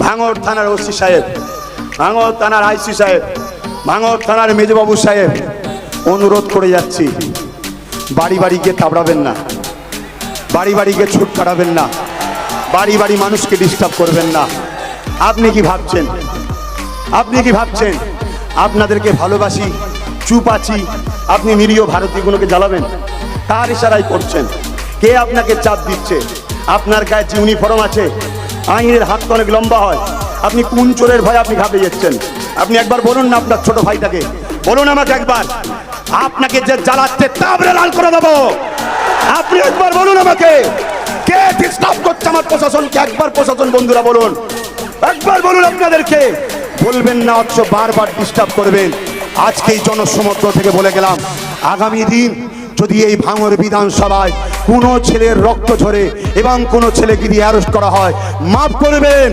ভাঙড় থানার ওসি সাহেব, ভাঙড় থানার আইসি সাহেব, ভাঙড় থানার মেজবাবু সাহেব, অনুরোধ করে যাচ্ছি, বাড়ি বাড়ি গিয়ে থাবড়াবেন না, বাড়ি বাড়ি গিয়ে ছুট কাটাবেন না, বাড়ি বাড়ি মানুষকে ডিস্টার্ব করবেন না। আপনি কি ভাবছেন, আপনি কি ভাবছেন আপনাদেরকে ভালোবাসি, চুপ আছি, আপনি নিরীহ ভারতীয়গুলোকে জ্বালাবেন? কার ইশারায় করছেন? কে আপনাকে চাপ দিচ্ছে? আপনার গায়ে যে ইউনিফর্ম আছে, আইনের হাত তো অনেক লম্বা হয়, আপনি কোন চোরের ভয়ে আপনি ঘাবড়ে যাচ্ছেন? আপনি একবার বলুন না আপনার ছোট ভাইটাকে, বলুন আমাকে একবার, আপনাকে যে জ্বালাচ্ছে তাবড়ে লাল করে দেবো। আপনি একবার বলুন আমাকে, কে ডিস্টার্ব করছে আমার প্রশাসনকে? একবার প্রশাসন বন্ধুরা বলুন, একবার বলুন আপনাদেরকে। বলবেন না, অথচ বারবার ডিস্টার্ব করবেন। আজকেই জনসমুদ্র থেকে বলে গেলাম, আগামী দিন যদি এই ভাঙড় বিধানসভায় কোনো ছেলের রক্ত ঝরে এবং কোনো ছেলেকে দিয়ে অ্যারেস্ট করা হয়, মাফ করবেন,